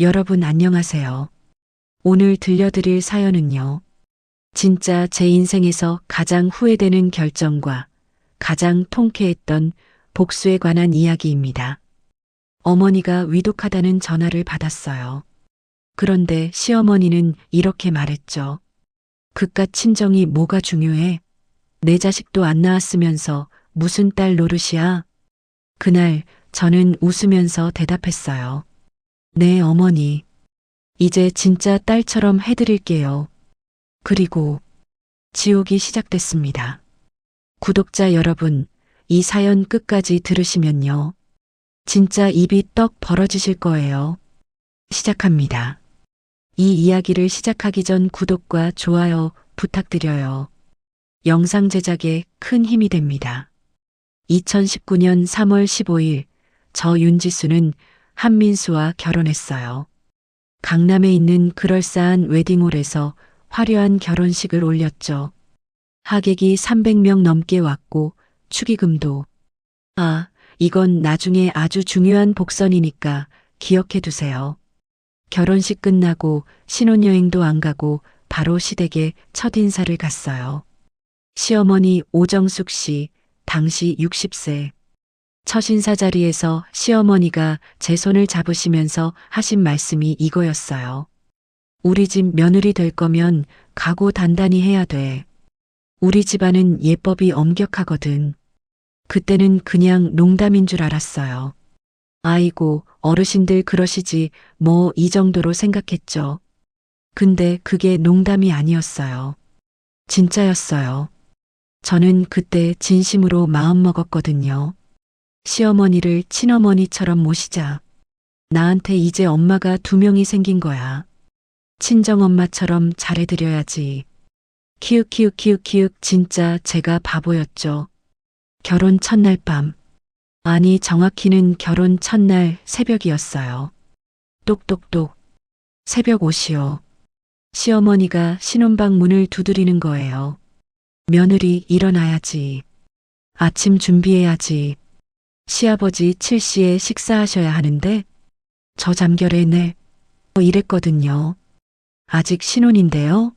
여러분 안녕하세요. 오늘 들려드릴 사연은요. 진짜 제 인생에서 가장 후회되는 결정과 가장 통쾌했던 복수에 관한 이야기입니다. 어머니가 위독하다는 전화를 받았어요. 그런데 시어머니는 이렇게 말했죠. 그깟 친정이 뭐가 중요해? 내 자식도 안 낳았으면서 무슨 딸 노릇이야? 그날 저는 웃으면서 대답했어요. 네, 어머니. 이제 진짜 딸처럼 해드릴게요. 그리고 지옥이 시작됐습니다. 구독자 여러분, 이 사연 끝까지 들으시면요. 진짜 입이 떡 벌어지실 거예요. 시작합니다. 이 이야기를 시작하기 전 구독과 좋아요 부탁드려요. 영상 제작에 큰 힘이 됩니다. 2019년 3월 15일, 저 윤지수는 한민수와 결혼했어요. 강남에 있는 그럴싸한 웨딩홀에서 화려한 결혼식을 올렸죠. 하객이 300명 넘게 왔고 축의금도. 이건 나중에 아주 중요한 복선이니까 기억해 두세요. 결혼식 끝나고 신혼여행도 안 가고 바로 시댁에 첫인사를 갔어요. 시어머니 오정숙 씨, 당시 60세. 첫인사 자리에서 시어머니가 제 손을 잡으시면서 하신 말씀이 이거였어요. 우리 집 며느리 될 거면 각오 단단히 해야 돼. 우리 집안은 예법이 엄격하거든. 그때는 그냥 농담인 줄 알았어요. 아이고, 어르신들 그러시지 뭐 이 정도로 생각했죠. 근데 그게 농담이 아니었어요. 진짜였어요. 저는 그때 진심으로 마음먹었거든요. 시어머니를 친어머니처럼 모시자. 나한테 이제 엄마가 2명이 생긴 거야. 친정엄마처럼 잘해드려야지. 키읔 진짜 제가 바보였죠. 결혼 첫날 밤. 아니 정확히는 결혼 첫날 새벽이었어요. 똑똑똑. 새벽 5시요. 시어머니가 신혼방 문을 두드리는 거예요. 며느리 일어나야지. 아침 준비해야지. 시아버지 7시에 식사하셔야 하는데 저 잠결에 네. 이랬거든요. 아직 신혼인데요?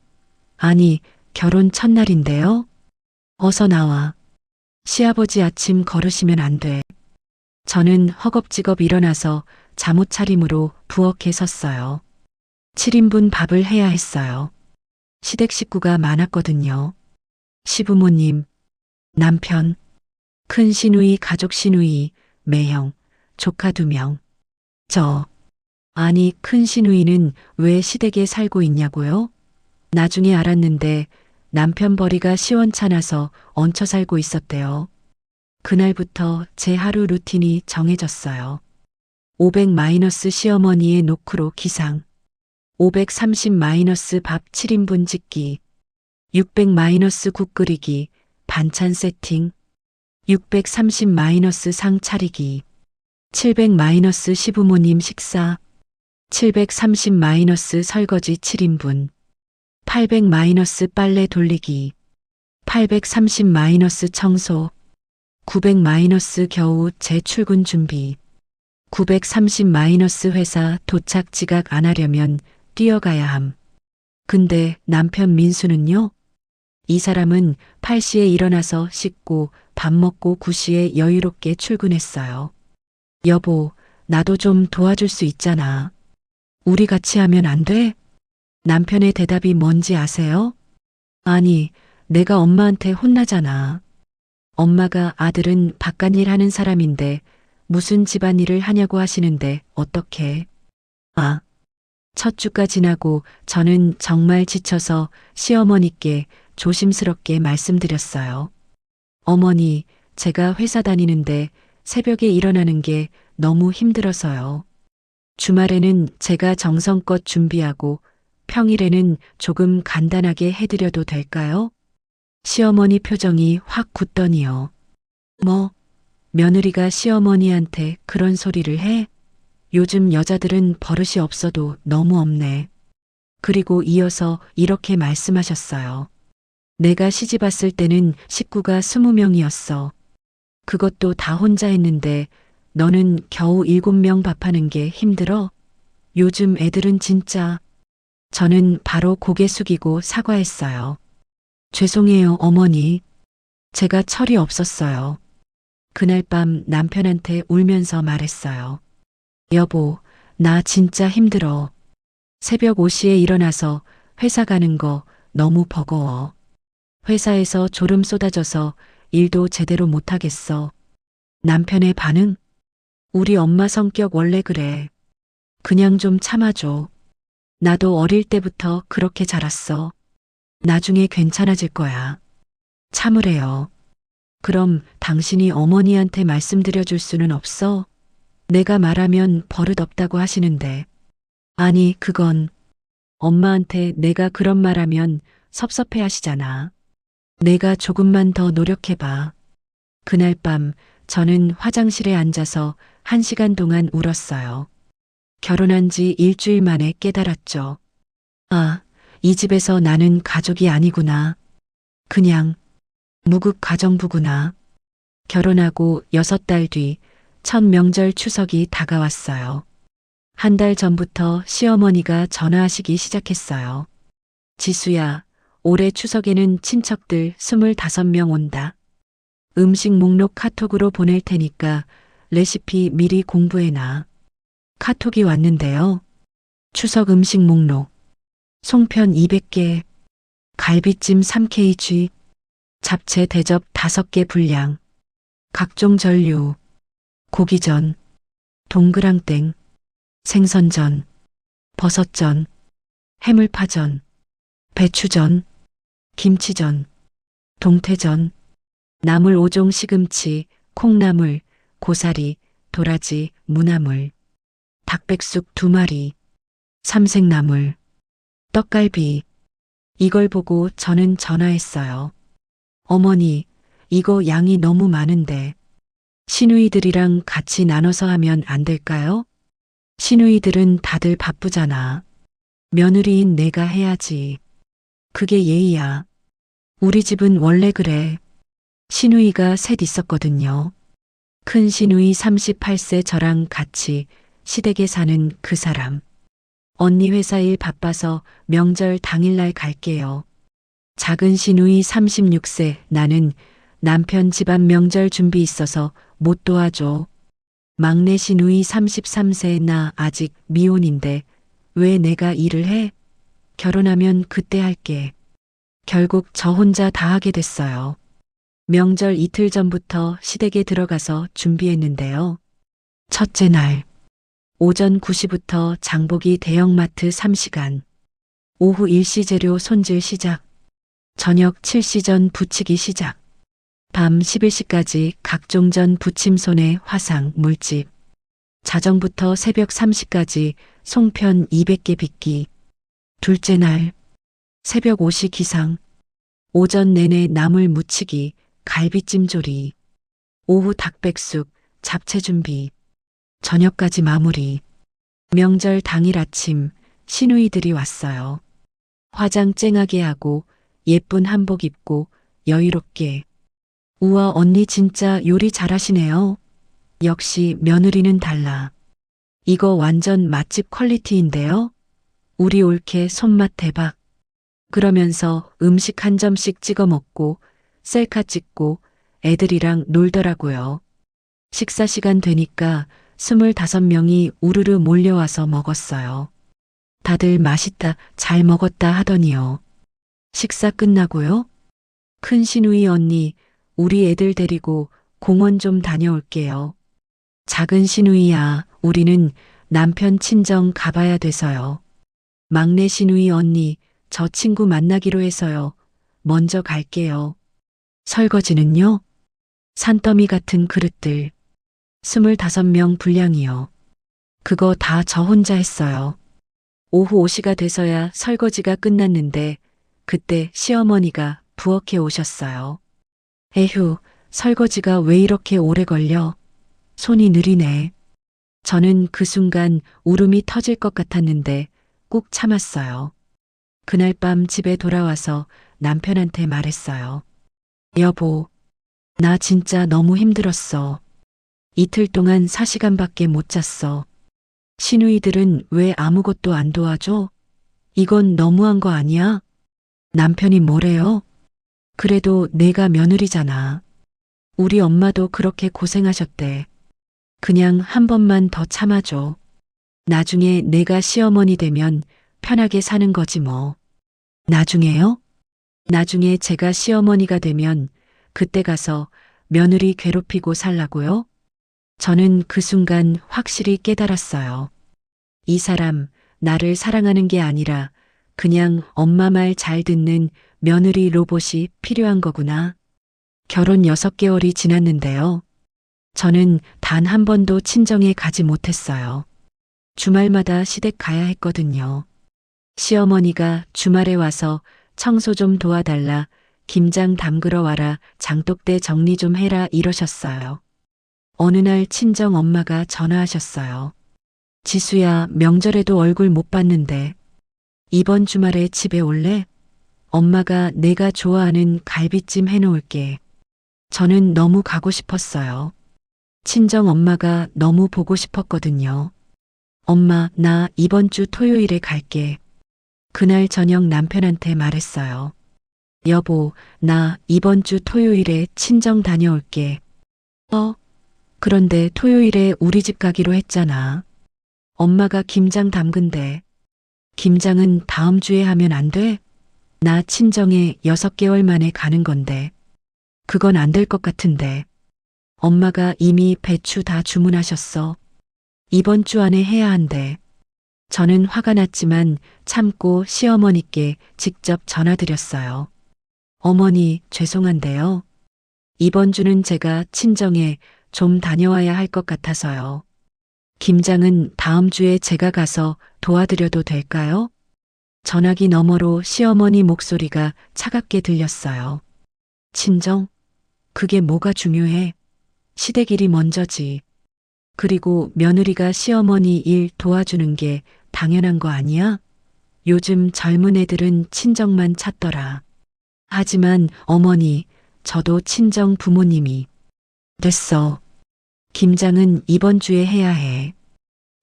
아니, 결혼 첫날인데요? 어서 나와. 시아버지 아침 거르시면 안 돼. 저는 허겁지겁 일어나서 잠옷 차림으로 부엌에 섰어요. 7인분 밥을 해야 했어요. 시댁 식구가 많았거든요. 시부모님, 남편, 큰 시누이, 가족 시누이, 매형, 조카 2명. 아니, 큰 시누이는 왜 시댁에 살고 있냐고요? 나중에 알았는데 남편 벌이가 시원찮아서 얹혀 살고 있었대요. 그날부터 제 하루 루틴이 정해졌어요. 500- 시어머니의 노크로 기상. 530- 밥 7인분 짓기. 600- 국 끓이기, 반찬 세팅. 630- 상 차리기. 700- 시부모님 식사. 730- 설거지 7인분. 800- 빨래 돌리기. 830- 청소. 900- 겨우 재출근 준비. 930- 회사 도착 지각 안 하려면 뛰어가야 함. 근데 남편 민수는요? 이 사람은 8시에 일어나서 씻고 밥 먹고 9시에 여유롭게 출근했어요. 여보, 나도 좀 도와줄 수 있잖아. 우리 같이 하면 안 돼? 남편의 대답이 뭔지 아세요? 아니, 내가 엄마한테 혼나잖아. 엄마가 아들은 바깥일 하는 사람인데 무슨 집안일을 하냐고 하시는데 어떡해. 첫 주가 지나고 저는 정말 지쳐서 시어머니께 조심스럽게 말씀드렸어요. 어머니, 제가 회사 다니는데 새벽에 일어나는 게 너무 힘들어서요. 주말에는 제가 정성껏 준비하고 평일에는 조금 간단하게 해드려도 될까요? 시어머니 표정이 확 굳더니요. 뭐, 며느리가 시어머니한테 그런 소리를 해? 요즘 여자들은 버릇이 없어도 너무 없네. 그리고 이어서 이렇게 말씀하셨어요. 내가 시집 왔을 때는 식구가 20명이었어. 그것도 다 혼자 했는데 너는 겨우 7명 밥하는 게 힘들어? 요즘 애들은 진짜. 저는 바로 고개 숙이고 사과했어요. 죄송해요, 어머니. 제가 철이 없었어요. 그날 밤 남편한테 울면서 말했어요. 여보, 나 진짜 힘들어. 새벽 5시에 일어나서 회사 가는 거 너무 버거워. 회사에서 졸음 쏟아져서 일도 제대로 못하겠어. 남편의 반응? 우리 엄마 성격 원래 그래. 그냥 좀 참아줘. 나도 어릴 때부터 그렇게 자랐어. 나중에 괜찮아질 거야. 참으래요. 그럼 당신이 어머니한테 말씀드려 줄 수는 없어? 내가 말하면 버릇없다고 하시는데. 아니, 그건 엄마한테 내가 그런 말하면 섭섭해 하시잖아. 내가 조금만 더 노력해봐. 그날 밤 저는 화장실에 앉아서 1시간 동안 울었어요. 결혼한 지 일주일 만에 깨달았죠. 아, 이 집에서 나는 가족이 아니구나. 그냥 무급 가정부구나. 결혼하고 6달 뒤 첫 명절 추석이 다가왔어요. 1달 전부터 시어머니가 전화하시기 시작했어요. 지수야, 올해 추석에는 친척들 25명 온다. 음식 목록 카톡으로 보낼 테니까 레시피 미리 공부해놔. 카톡이 왔는데요. 추석 음식 목록. 송편 200개, 갈비찜 3kg, 잡채 대접 5개 분량, 각종 전류, 고기전, 동그랑땡, 생선전, 버섯전, 해물파전, 배추전, 김치전, 동태전, 나물 5종 시금치, 콩나물, 고사리, 도라지, 무나물, 닭백숙 2마리, 삼색나물, 떡갈비. 이걸 보고 저는 전화했어요. 어머니, 이거 양이 너무 많은데 시누이들이랑 같이 나눠서 하면 안 될까요? 시누이들은 다들 바쁘잖아. 며느리인 내가 해야지. 그게 예의야. 우리 집은 원래 그래. 시누이가 셋 있었거든요. 큰 시누이 38세 저랑 같이 시댁에 사는 그 사람. 언니 회사 일 바빠서 명절 당일날 갈게요. 작은 시누이 36세 나는 남편 집안 명절 준비 있어서 못 도와줘. 막내 시누이 33세 나 아직 미혼인데 왜 내가 일을 해? 결혼하면 그때 할게. 결국 저 혼자 다 하게 됐어요. 명절 이틀 전부터 시댁에 들어가서 준비했는데요. 첫째 날, 오전 9시부터 장보기 대형마트 3시간, 오후 1시 재료 손질 시작, 저녁 7시 전 부치기 시작, 밤 11시까지 각종 전 부침 손에 화상, 물집, 자정부터 새벽 3시까지 송편 200개 빚기. 둘째 날, 새벽 5시 기상, 오전 내내 나물 무치기, 갈비찜 조리, 오후 닭백숙, 잡채 준비, 저녁까지 마무리. 명절 당일 아침 시누이들이 왔어요. 화장 쨍하게 하고 예쁜 한복 입고 여유롭게. 우와, 언니 진짜 요리 잘하시네요. 역시 며느리는 달라. 이거 완전 맛집 퀄리티인데요. 우리 올케 손맛 대박. 그러면서 음식 한 점씩 찍어 먹고 셀카 찍고 애들이랑 놀더라고요. 식사 시간 되니까 25명이 우르르 몰려와서 먹었어요. 다들 맛있다, 잘 먹었다 하더니요. 식사 끝나고요. 큰 시누이 언니, 우리 애들 데리고 공원 좀 다녀올게요. 작은 시누이야, 우리는 남편 친정 가봐야 돼서요. 막내 시누이 언니, 저 친구 만나기로 해서요. 먼저 갈게요. 설거지는요? 산더미 같은 그릇들. 25명 분량이요. 그거 다 저 혼자 했어요. 오후 5시가 돼서야 설거지가 끝났는데 그때 시어머니가 부엌에 오셨어요. 에휴, 설거지가 왜 이렇게 오래 걸려? 손이 느리네. 저는 그 순간 울음이 터질 것 같았는데 꾹 참았어요. 그날 밤 집에 돌아와서 남편한테 말했어요. 여보, 나 진짜 너무 힘들었어. 이틀 동안 4시간밖에 못 잤어. 시누이들은 왜 아무것도 안 도와줘? 이건 너무한 거 아니야? 남편이 뭐래요? 그래도 내가 며느리잖아. 우리 엄마도 그렇게 고생하셨대. 그냥 한 번만 더 참아줘. 나중에 내가 시어머니 되면 편하게 사는 거지 뭐. 나중에요? 나중에 제가 시어머니가 되면 그때 가서 며느리 괴롭히고 살라고요? 저는 그 순간 확실히 깨달았어요. 이 사람 나를 사랑하는 게 아니라 그냥 엄마 말 잘 듣는 며느리 로봇이 필요한 거구나. 결혼 6개월이 지났는데요. 저는 단 한 번도 친정에 가지 못했어요. 주말마다 시댁 가야 했거든요. 시어머니가 주말에 와서 청소 좀 도와달라, 김장 담그러 와라, 장독대 정리 좀 해라 이러셨어요. 어느 날 친정 엄마가 전화하셨어요. 지수야, 명절에도 얼굴 못 봤는데 이번 주말에 집에 올래? 엄마가 내가 좋아하는 갈비찜 해놓을게. 저는 너무 가고 싶었어요. 친정 엄마가 너무 보고 싶었거든요. 엄마, 나 이번 주 토요일에 갈게. 그날 저녁 남편한테 말했어요. 여보, 나 이번 주 토요일에 친정 다녀올게. 그런데 토요일에 우리 집 가기로 했잖아. 엄마가 김장 담근대. 김장은 다음 주에 하면 안 돼? 나 친정에 6개월 만에 가는 건데. 그건 안 될 것 같은데. 엄마가 이미 배추 다 주문하셨어. 이번 주 안에 해야 한대. 저는 화가 났지만 참고 시어머니께 직접 전화드렸어요. 어머니, 죄송한데요. 이번 주는 제가 친정에 좀 다녀와야 할 것 같아서요. 김장은 다음 주에 제가 가서 도와드려도 될까요? 전화기 너머로 시어머니 목소리가 차갑게 들렸어요. 친정? 그게 뭐가 중요해? 시댁 일이 먼저지. 그리고 며느리가 시어머니 일 도와주는 게 당연한 거 아니야? 요즘 젊은 애들은 친정만 찾더라. 하지만 어머니, 저도 친정 부모님이. 됐어. 김장은 이번 주에 해야 해.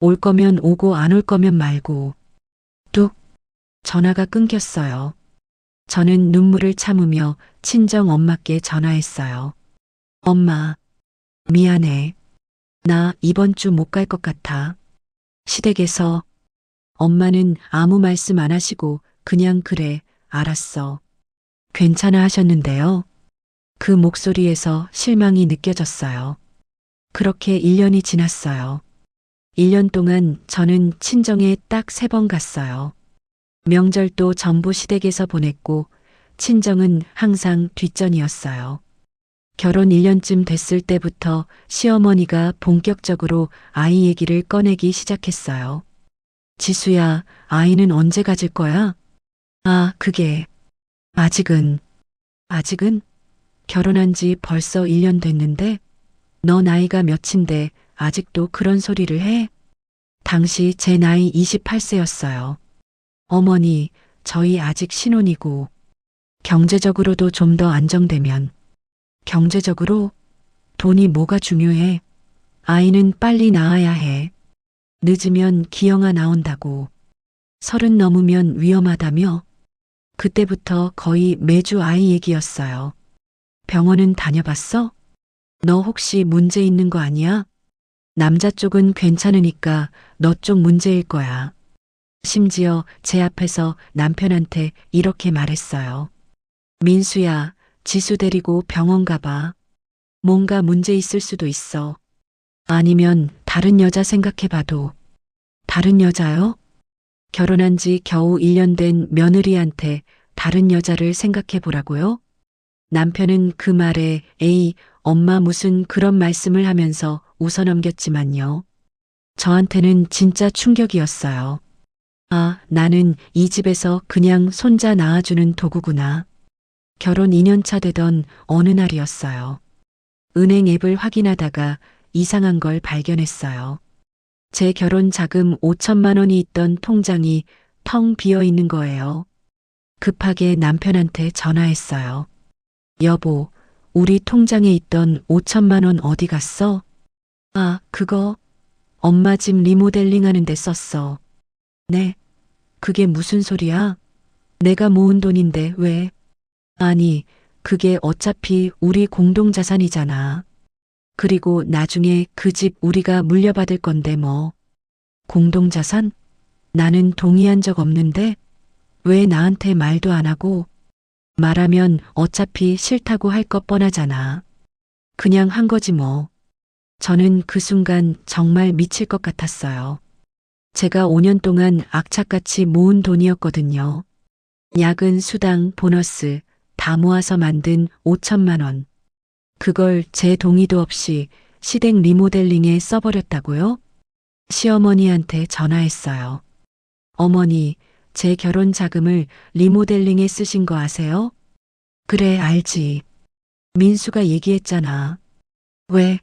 올 거면 오고 안 올 거면 말고. 뚝. 전화가 끊겼어요. 저는 눈물을 참으며 친정 엄마께 전화했어요. 엄마, 미안해. 나 이번 주 못 갈 것 같아. 시댁에서. 엄마는 아무 말씀 안 하시고 그냥 그래, 알았어. 괜찮아 하셨는데요. 그 목소리에서 실망이 느껴졌어요. 그렇게 1년이 지났어요. 1년 동안 저는 친정에 딱 3번 갔어요. 명절도 전부 시댁에서 보냈고 친정은 항상 뒷전이었어요. 결혼 1년쯤 됐을 때부터 시어머니가 본격적으로 아이 얘기를 꺼내기 시작했어요. 지수야, 아이는 언제 가질 거야? 아, 그게. 아직은? 결혼한 지 벌써 1년 됐는데? 너 나이가 몇인데 아직도 그런 소리를 해? 당시 제 나이 28세였어요. 어머니, 저희 아직 신혼이고, 경제적으로도 좀 더 안정되면. 경제적으로? 돈이 뭐가 중요해? 아이는 빨리 낳아야 해. 늦으면 기형아 나온다고. 30 넘으면 위험하다며? 그때부터 거의 매주 아이 얘기였어요. 병원은 다녀봤어? 너 혹시 문제 있는 거 아니야? 남자 쪽은 괜찮으니까 너 쪽 문제일 거야. 심지어 제 앞에서 남편한테 이렇게 말했어요. 민수야, 지수 데리고 병원 가봐. 뭔가 문제 있을 수도 있어. 아니면 다른 여자 생각해봐도. 다른 여자요? 결혼한 지 겨우 1년 된 며느리한테 다른 여자를 생각해보라고요? 남편은 그 말에 에이, 엄마 무슨 그런 말씀을 하면서 웃어넘겼지만요. 저한테는 진짜 충격이었어요. 아, 나는 이 집에서 그냥 손자 낳아주는 도구구나. 결혼 2년 차 되던 어느 날이었어요. 은행 앱을 확인하다가 이상한 걸 발견했어요. 제 결혼 자금 5천만 원이 있던 통장이 텅 비어 있는 거예요. 급하게 남편한테 전화했어요. 여보, 우리 통장에 있던 5천만 원 어디 갔어? 아, 그거? 엄마 집 리모델링 하는데 썼어. 네? 그게 무슨 소리야? 내가 모은 돈인데 왜? 아니, 그게 어차피 우리 공동자산이잖아. 그리고 나중에 그 집 우리가 물려받을 건데 뭐. 공동자산? 나는 동의한 적 없는데 왜 나한테 말도 안 하고 말하면 어차피 싫다고 할 것 뻔하잖아. 그냥 한 거지 뭐. 저는 그 순간 정말 미칠 것 같았어요. 제가 5년 동안 악착같이 모은 돈이었거든요. 야근, 수당, 보너스 다 모아서 만든 5천만 원. 그걸 제 동의도 없이 시댁 리모델링에 써버렸다고요? 시어머니한테 전화했어요. 어머니, 제 결혼 자금을 리모델링에 쓰신 거 아세요? 그래, 알지. 민수가 얘기했잖아. 왜?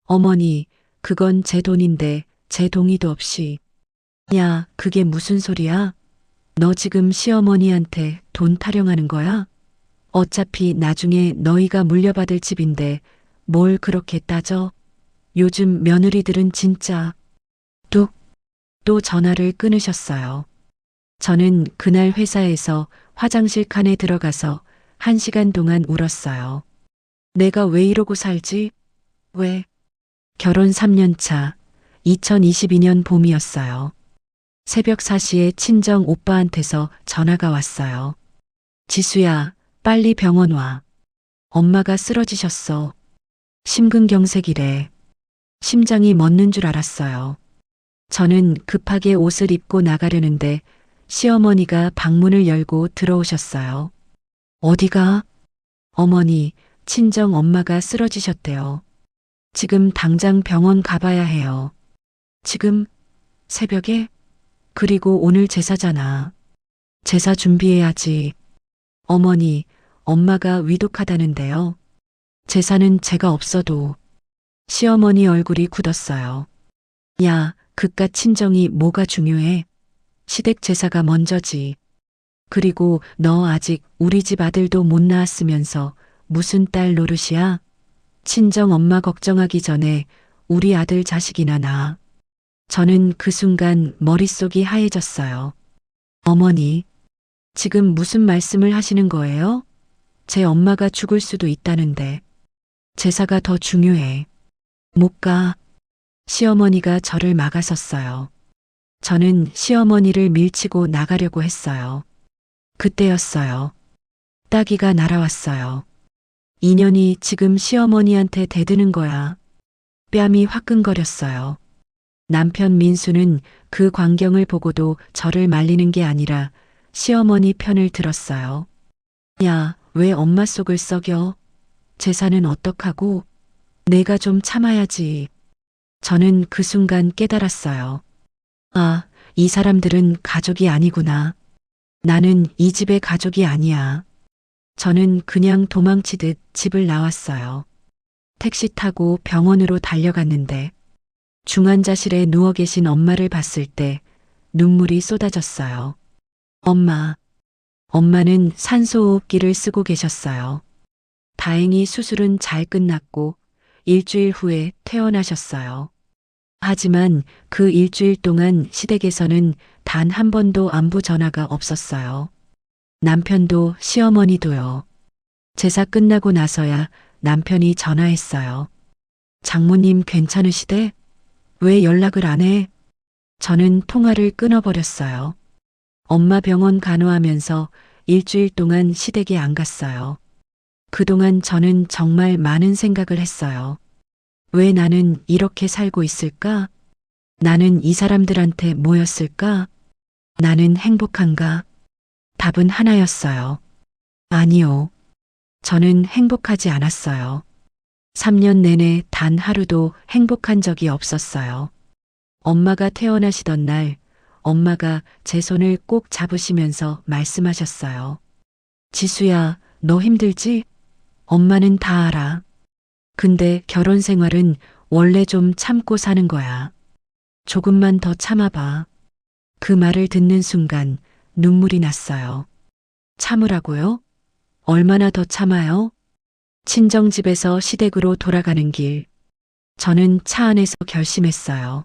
어머니, 그건 제 돈인데 제 동의도 없이. 야, 그게 무슨 소리야? 너 지금 시어머니한테 돈 타령하는 거야? 어차피 나중에 너희가 물려받을 집인데 뭘 그렇게 따져? 요즘 며느리들은 진짜 뚝, 또 전화를 끊으셨어요. 저는 그날 회사에서 화장실 칸에 들어가서 1시간 동안 울었어요. 내가 왜 이러고 살지? 왜? 결혼 3년 차, 2022년 봄이었어요. 새벽 4시에 친정 오빠한테서 전화가 왔어요. 지수야, 빨리 병원 와. 엄마가 쓰러지셨어. 심근경색이래. 심장이 멎는 줄 알았어요. 저는 급하게 옷을 입고 나가려는데 시어머니가 방문을 열고 들어오셨어요. 어디가? 어머니, 친정 엄마가 쓰러지셨대요. 지금 당장 병원 가봐야 해요. 지금? 새벽에? 그리고 오늘 제사잖아. 제사 준비해야지. 어머니, 엄마가 위독하다는데요. 제사는 제가 없어도. 시어머니 얼굴이 굳었어요. 야, 그깟 친정이 뭐가 중요해? 시댁 제사가 먼저지. 그리고 너 아직 우리 집 아들도 못 낳았으면서 무슨 딸 노릇이야? 친정 엄마 걱정하기 전에 우리 아들 자식이나 낳아. 저는 그 순간 머릿속이 하얘졌어요. 어머니, 지금 무슨 말씀을 하시는 거예요? 제 엄마가 죽을 수도 있다는데. 제사가 더 중요해. 못 가. 시어머니가 저를 막아섰어요. 저는 시어머니를 밀치고 나가려고 했어요. 그때였어요. 따귀가 날아왔어요. 인연이 지금 시어머니한테 대드는 거야. 뺨이 화끈거렸어요. 남편 민수는 그 광경을 보고도 저를 말리는 게 아니라 시어머니 편을 들었어요. 야, 왜 엄마 속을 썩여? 제사는 어떡하고? 내가 좀 참아야지. 저는 그 순간 깨달았어요. 아, 이 사람들은 가족이 아니구나. 나는 이 집의 가족이 아니야. 저는 그냥 도망치듯 집을 나왔어요. 택시 타고 병원으로 달려갔는데 중환자실에 누워 계신 엄마를 봤을 때 눈물이 쏟아졌어요. 엄마. 엄마는 산소호흡기를 쓰고 계셨어요. 다행히 수술은 잘 끝났고 일주일 후에 퇴원하셨어요. 하지만 그 일주일 동안 시댁에서는 단 한 번도 안부 전화가 없었어요. 남편도 시어머니도요. 제사 끝나고 나서야 남편이 전화했어요. 장모님 괜찮으시대? 왜 연락을 안 해? 저는 통화를 끊어버렸어요. 엄마 병원 간호하면서 일주일 동안 시댁에 안 갔어요. 그동안 저는 정말 많은 생각을 했어요. 왜 나는 이렇게 살고 있을까? 나는 이 사람들한테 뭐였을까? 나는 행복한가? 답은 하나였어요. 아니요. 저는 행복하지 않았어요. 3년 내내 단 하루도 행복한 적이 없었어요. 엄마가 퇴원하시던 날, 엄마가 제 손을 꼭 잡으시면서 말씀하셨어요. 지수야, 너 힘들지? 엄마는 다 알아. 근데 결혼 생활은 원래 좀 참고 사는 거야. 조금만 더 참아봐. 그 말을 듣는 순간 눈물이 났어요. 참으라고요? 얼마나 더 참아요? 친정집에서 시댁으로 돌아가는 길. 저는 차 안에서 결심했어요.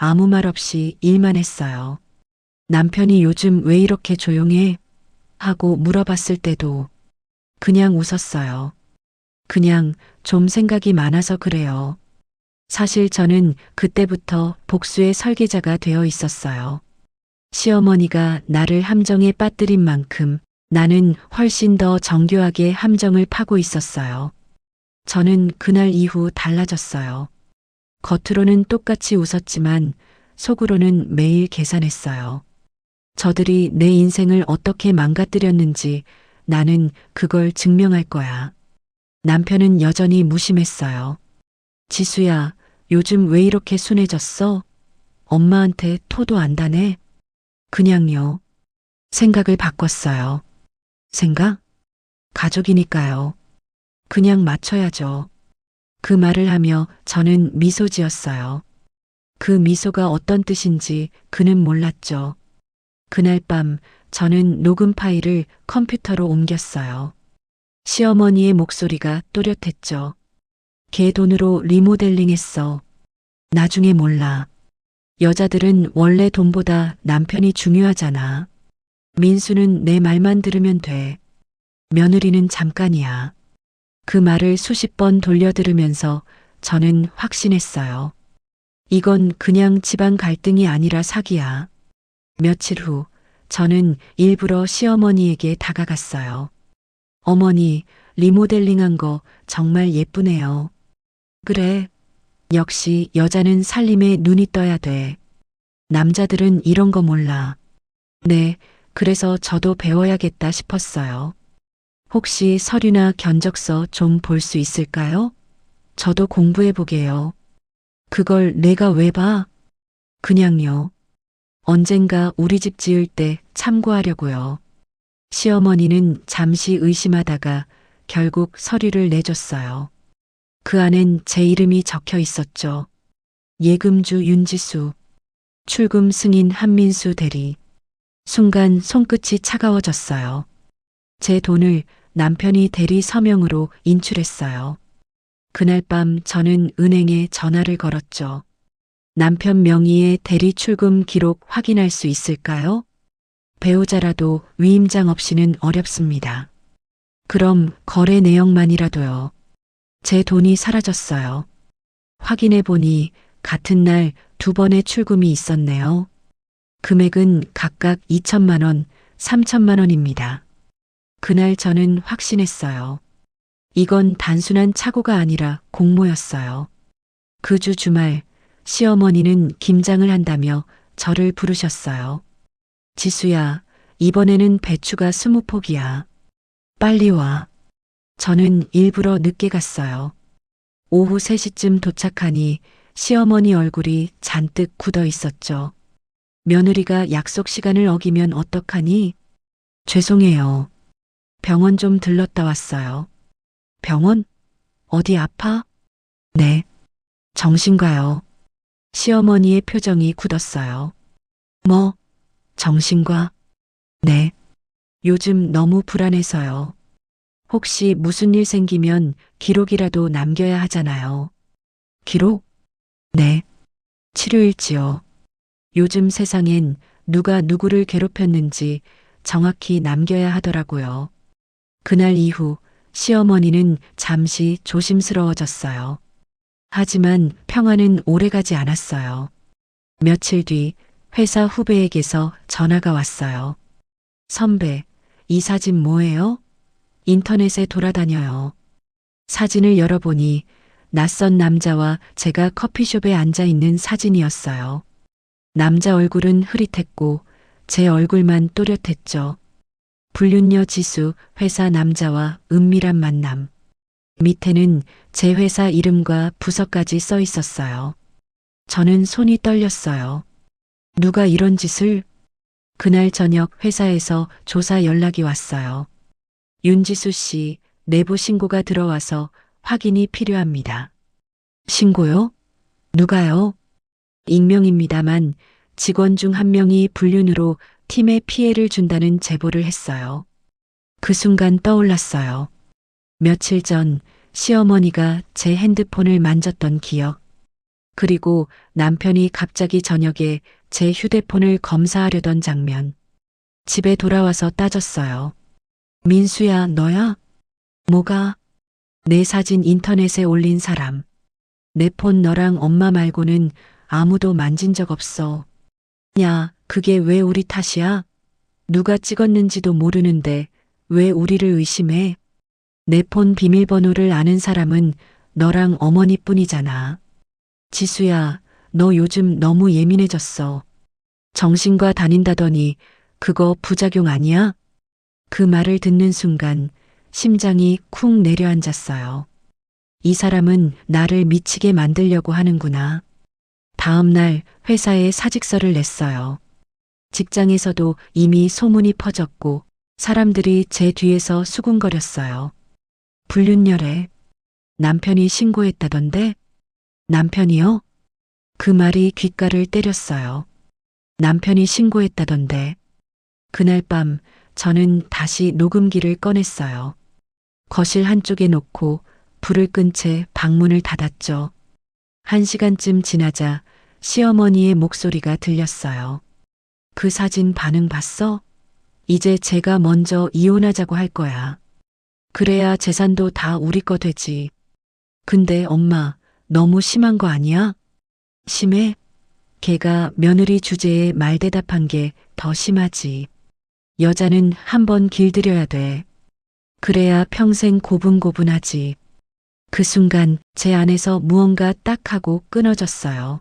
아무 말 없이 일만 했어요. 남편이 요즘 왜 이렇게 조용해? 하고 물어봤을 때도 그냥 웃었어요. 그냥 좀 생각이 많아서 그래요. 사실 저는 그때부터 복수의 설계자가 되어 있었어요. 시어머니가 나를 함정에 빠뜨린 만큼 나는 훨씬 더 정교하게 함정을 파고 있었어요. 저는 그날 이후 달라졌어요. 겉으로는 똑같이 웃었지만 속으로는 매일 계산했어요. 저들이 내 인생을 어떻게 망가뜨렸는지 나는 그걸 증명할 거야. 남편은 여전히 무심했어요. 지수야, 요즘 왜 이렇게 순해졌어? 엄마한테 토도 안 다네? 그냥요. 생각을 바꿨어요. 생각? 가족이니까요. 그냥 맞춰야죠. 그 말을 하며 저는 미소 지었어요. 그 미소가 어떤 뜻인지 그는 몰랐죠. 그날 밤 저는 녹음 파일을 컴퓨터로 옮겼어요. 시어머니의 목소리가 또렷했죠. 걔 돈으로 리모델링 했어. 나중에 몰라. 여자들은 원래 돈보다 남편이 중요하잖아. 민수는 내 말만 들으면 돼. 며느리는 잠깐이야. 그 말을 수십 번 돌려 들으면서 저는 확신했어요. 이건 그냥 집안 갈등이 아니라 사기야. 며칠 후 저는 일부러 시어머니에게 다가갔어요. 어머니, 리모델링한 거 정말 예쁘네요. 그래. 역시 여자는 살림에 눈이 떠야 돼. 남자들은 이런 거 몰라. 네, 그래서 저도 배워야겠다 싶었어요. 혹시 서류나 견적서 좀 볼 수 있을까요? 저도 공부해 보게요. 그걸 내가 왜 봐? 그냥요. 언젠가 우리 집 지을 때 참고하려고요. 시어머니는 잠시 의심하다가 결국 서류를 내줬어요. 그 안엔 제 이름이 적혀 있었죠. 예금주 윤지수, 출금 승인 한민수 대리. 순간 손끝이 차가워졌어요. 제 돈을 남편이 대리 서명으로 인출했어요. 그날 밤 저는 은행에 전화를 걸었죠. 남편 명의의 대리 출금 기록 확인할 수 있을까요? 배우자라도 위임장 없이는 어렵습니다. 그럼 거래 내역만이라도요. 제 돈이 사라졌어요. 확인해 보니 같은 날 2번의 출금이 있었네요. 금액은 각각 2천만 원, 3천만 원입니다. 그날 저는 확신했어요. 이건 단순한 착오가 아니라 공모였어요. 그 주 주말 시어머니는 김장을 한다며 저를 부르셨어요. 지수야, 이번에는 배추가 20포기야. 빨리 와. 저는 일부러 늦게 갔어요. 오후 3시쯤 도착하니 시어머니 얼굴이 잔뜩 굳어 있었죠. 며느리가 약속 시간을 어기면 어떡하니? 죄송해요. 병원 좀 들렀다 왔어요. 병원? 어디 아파? 네. 정신과요. 시어머니의 표정이 굳었어요. 뭐? 정신과? 네. 요즘 너무 불안해서요. 혹시 무슨 일 생기면 기록이라도 남겨야 하잖아요. 기록? 네. 치료일지요. 요즘 세상엔 누가 누구를 괴롭혔는지 정확히 남겨야 하더라고요. 그날 이후 시어머니는 잠시 조심스러워졌어요. 하지만 평화는 오래가지 않았어요. 며칠 뒤 회사 후배에게서 전화가 왔어요. 선배, 이 사진 뭐예요? 인터넷에 돌아다녀요. 사진을 열어보니 낯선 남자와 제가 커피숍에 앉아 있는 사진이었어요. 남자 얼굴은 흐릿했고 제 얼굴만 또렷했죠. 불륜녀 지수 회사 남자와 은밀한 만남. 밑에는 제 회사 이름과 부서까지 써 있었어요. 저는 손이 떨렸어요. 누가 이런 짓을? 그날 저녁 회사에서 조사 연락이 왔어요. 윤지수 씨, 내부 신고가 들어와서 확인이 필요합니다. 신고요? 누가요? 익명입니다만 직원 중 한 명이 불륜으로 팀에 피해를 준다는 제보를 했어요. 그 순간 떠올랐어요. 며칠 전 시어머니가 제 핸드폰을 만졌던 기억. 그리고 남편이 갑자기 저녁에 제 휴대폰을 검사하려던 장면. 집에 돌아와서 따졌어요. 민수야, 너야? 뭐가? 내 사진 인터넷에 올린 사람. 내 폰 너랑 엄마 말고는 아무도 만진 적 없어. 야, 그게 왜 우리 탓이야? 누가 찍었는지도 모르는데 왜 우리를 의심해? 내 폰 비밀번호를 아는 사람은 너랑 어머니뿐이잖아. 지수야, 너 요즘 너무 예민해졌어. 정신과 다닌다더니 그거 부작용 아니야? 그 말을 듣는 순간 심장이 쿵 내려앉았어요. 이 사람은 나를 미치게 만들려고 하는구나. 다음 날 회사에 사직서를 냈어요. 직장에서도 이미 소문이 퍼졌고 사람들이 제 뒤에서 수군거렸어요. 불륜녀래. 남편이 신고했다던데? 남편이요? 그 말이 귓가를 때렸어요. 남편이 신고했다던데. 그날 밤 저는 다시 녹음기를 꺼냈어요. 거실 한쪽에 놓고 불을 끈 채 방문을 닫았죠. 1시간쯤 지나자 시어머니의 목소리가 들렸어요. 그 사진 반응 봤어? 이제 제가 먼저 이혼하자고 할 거야. 그래야 재산도 다 우리 거 되지. 근데 엄마, 너무 심한 거 아니야? 심해? 걔가 며느리 주제에 말대답한 게 더 심하지. 여자는 한 번 길들여야 돼. 그래야 평생 고분고분하지. 그 순간 제 안에서 무언가 딱 하고 끊어졌어요.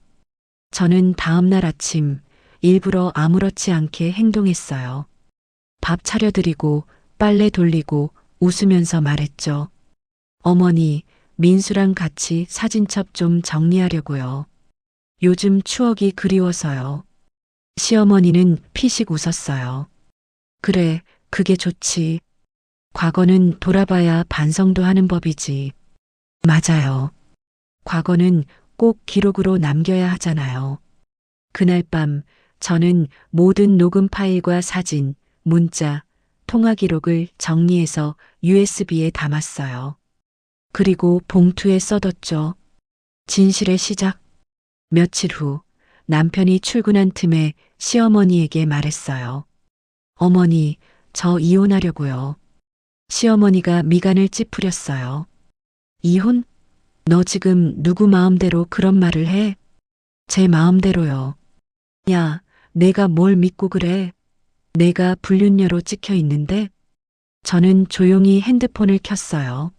저는 다음 날 아침 일부러 아무렇지 않게 행동했어요. 밥 차려드리고 빨래 돌리고 웃으면서 말했죠. 어머니, 민수랑 같이 사진첩 좀 정리하려고요. 요즘 추억이 그리워서요. 시어머니는 피식 웃었어요. 그래, 그게 좋지. 과거는 돌아봐야 반성도 하는 법이지. 맞아요. 과거는 꼭 기록으로 남겨야 하잖아요. 그날 밤 저는 모든 녹음 파일과 사진, 문자, 통화 기록을 정리해서 USB에 담았어요. 그리고 봉투에 써뒀죠. 진실의 시작. 며칠 후 남편이 출근한 틈에 시어머니에게 말했어요. 어머니, 저 이혼하려고요. 시어머니가 미간을 찌푸렸어요. 이혼? 너 지금 누구 마음대로 그런 말을 해? 제 마음대로요. 야, 내가 뭘 믿고 그래? 내가 불륜녀로 찍혀 있는데? 저는 조용히 핸드폰을 켰어요.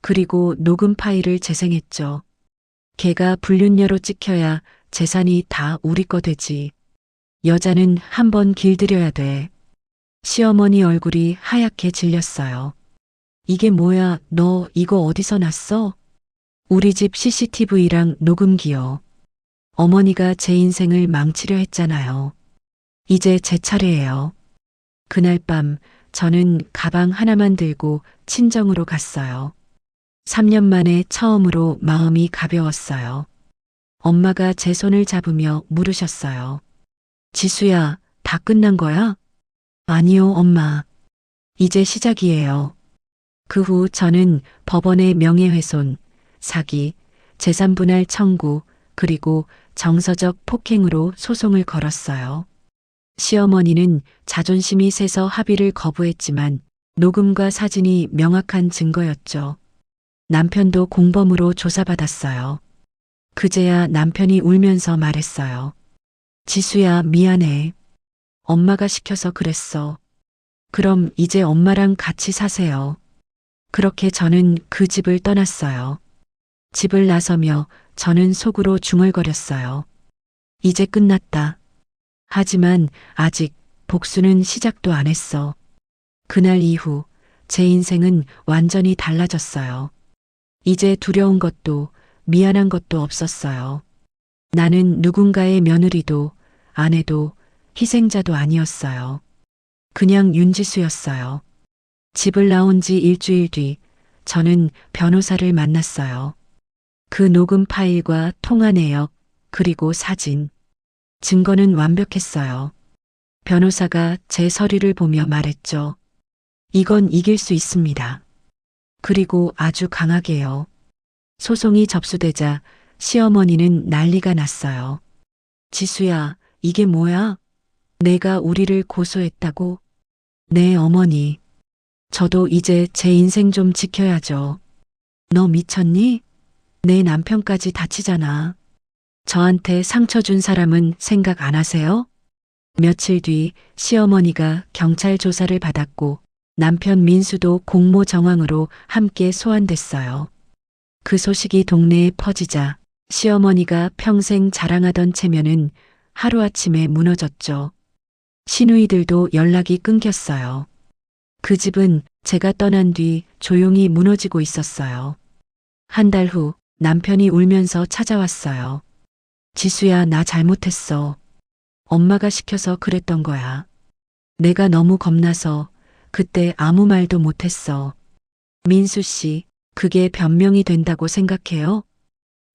그리고 녹음 파일을 재생했죠. 걔가 불륜녀로 찍혀야 재산이 다 우리 거 되지. 여자는 한 번 길들여야 돼. 시어머니 얼굴이 하얗게 질렸어요. 이게 뭐야, 너 이거 어디서 났어? 우리 집 CCTV랑 녹음기요. 어머니가 제 인생을 망치려 했잖아요. 이제 제 차례예요. 그날 밤 저는 가방 하나만 들고 친정으로 갔어요. 3년 만에 처음으로 마음이 가벼웠어요. 엄마가 제 손을 잡으며 물으셨어요. 지수야, 다 끝난 거야? 아니요, 엄마. 이제 시작이에요. 그 후 저는 법원에 명예훼손, 사기, 재산분할 청구, 그리고 정서적 폭행으로 소송을 걸었어요. 시어머니는 자존심이 세서 합의를 거부했지만 녹음과 사진이 명확한 증거였죠. 남편도 공범으로 조사받았어요. 그제야 남편이 울면서 말했어요. 지수야, 미안해. 엄마가 시켜서 그랬어. 그럼 이제 엄마랑 같이 사세요. 그렇게 저는 그 집을 떠났어요. 집을 나서며 저는 속으로 중얼거렸어요. 이제 끝났다. 하지만 아직 복수는 시작도 안 했어. 그날 이후 제 인생은 완전히 달라졌어요. 이제 두려운 것도 미안한 것도 없었어요. 나는 누군가의 며느리도 아내도 희생자도 아니었어요. 그냥 윤지수였어요. 집을 나온 지 일주일 뒤 저는 변호사를 만났어요. 그 녹음 파일과 통화 내역 그리고 사진. 증거는 완벽했어요. 변호사가 제 서류를 보며 말했죠. 이건 이길 수 있습니다. 그리고 아주 강하게요. 소송이 접수되자 시어머니는 난리가 났어요. 지수야, 이게 뭐야? 내가 우리를 고소했다고? 네, 어머니. 저도 이제 제 인생 좀 지켜야죠. 너 미쳤니? 내 남편까지 다치잖아. 저한테 상처 준 사람은 생각 안 하세요? 며칠 뒤 시어머니가 경찰 조사를 받았고 남편 민수도 공모 정황으로 함께 소환됐어요. 그 소식이 동네에 퍼지자 시어머니가 평생 자랑하던 체면은 하루아침에 무너졌죠. 시누이들도 연락이 끊겼어요. 그 집은 제가 떠난 뒤 조용히 무너지고 있었어요. 한 달 후 남편이 울면서 찾아왔어요. 지수야, 나 잘못했어. 엄마가 시켜서 그랬던 거야. 내가 너무 겁나서 그때 아무 말도 못했어. 민수 씨, 그게 변명이 된다고 생각해요?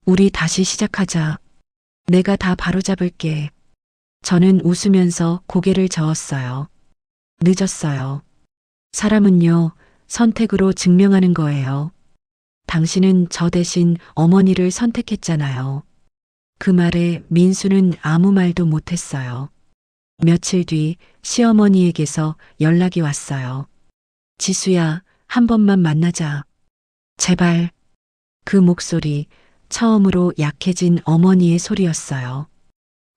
우리 다시 시작하자. 내가 다 바로잡을게. 저는 웃으면서 고개를 저었어요. 늦었어요. 사람은요, 선택으로 증명하는 거예요. 당신은 저 대신 어머니를 선택했잖아요. 그 말에 민수는 아무 말도 못했어요. 며칠 뒤 시어머니에게서 연락이 왔어요. 지수야, 한 번만 만나자. 제발. 그 목소리, 처음으로 약해진 어머니의 소리였어요.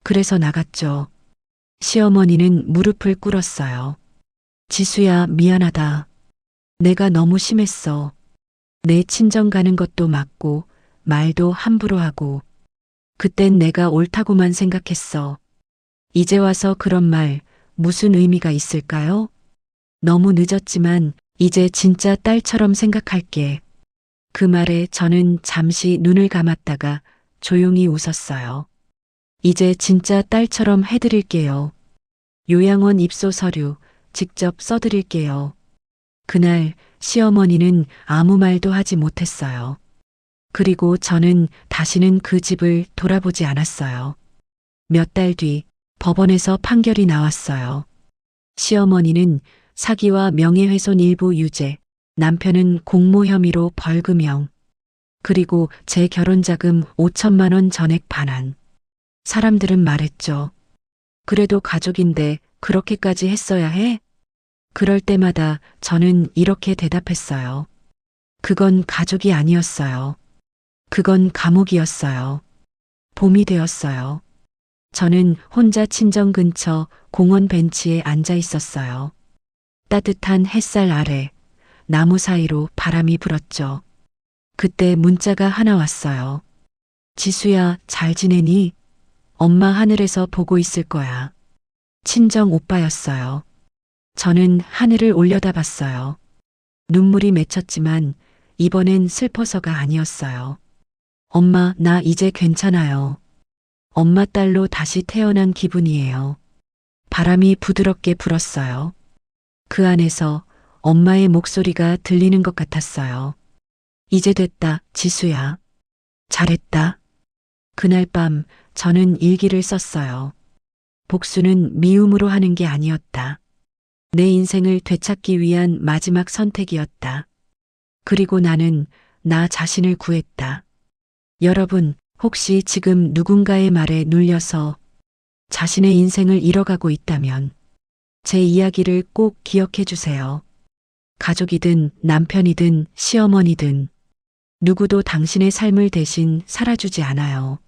그래서 나갔죠. 시어머니는 무릎을 꿇었어요. 지수야, 미안하다. 내가 너무 심했어. 내 친정 가는 것도 맞고, 말도 함부로 하고. 그땐 내가 옳다고만 생각했어. 이제 와서 그런 말 무슨 의미가 있을까요? 너무 늦었지만 이제 진짜 딸처럼 생각할게. 그 말에 저는 잠시 눈을 감았다가 조용히 웃었어요. 이제 진짜 딸처럼 해드릴게요. 요양원 입소 서류 직접 써드릴게요. 그날 시어머니는 아무 말도 하지 못했어요. 그리고 저는 다시는 그 집을 돌아보지 않았어요. 몇 달 뒤 법원에서 판결이 나왔어요. 시어머니는 사기와 명예훼손 일부 유죄, 남편은 공모 혐의로 벌금형, 그리고 제 결혼자금 5천만 원 전액 반환. 사람들은 말했죠. 그래도 가족인데 그렇게까지 했어야 해? 그럴 때마다 저는 이렇게 대답했어요. 그건 가족이 아니었어요. 그건 감옥이었어요. 봄이 되었어요. 저는 혼자 친정 근처 공원 벤치에 앉아 있었어요. 따뜻한 햇살 아래 나무 사이로 바람이 불었죠. 그때 문자가 하나 왔어요. 지수야, 잘 지내니? 엄마 하늘에서 보고 있을 거야. 친정 오빠였어요. 저는 하늘을 올려다봤어요. 눈물이 맺혔지만 이번엔 슬퍼서가 아니었어요. 엄마, 나 이제 괜찮아요. 엄마 딸로 다시 태어난 기분이에요. 바람이 부드럽게 불었어요. 그 안에서 엄마의 목소리가 들리는 것 같았어요. 이제 됐다, 지수야. 잘했다. 그날 밤 저는 일기를 썼어요. 복수는 미움으로 하는 게 아니었다. 내 인생을 되찾기 위한 마지막 선택이었다. 그리고 나는 나 자신을 구했다. 여러분, 혹시 지금 누군가의 말에 눌려서 자신의 인생을 잃어가고 있다면 제 이야기를 꼭 기억해 주세요. 가족이든 남편이든 시어머니든 누구도 당신의 삶을 대신 살아주지 않아요.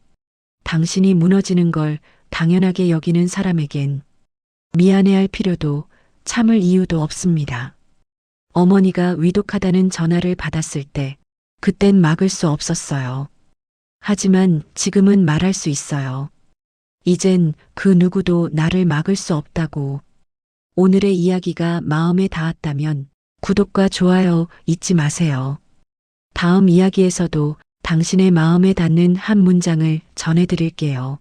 당신이 무너지는 걸 당연하게 여기는 사람에겐 미안해할 필요도 참을 이유도 없습니다. 어머니가 위독하다는 전화를 받았을 때 그땐 막을 수 없었어요. 하지만 지금은 말할 수 있어요. 이젠 그 누구도 나를 막을 수 없다고. 오늘의 이야기가 마음에 닿았다면 구독과 좋아요 잊지 마세요. 다음 이야기에서도 당신의 마음에 닿는 한 문장을 전해드릴게요.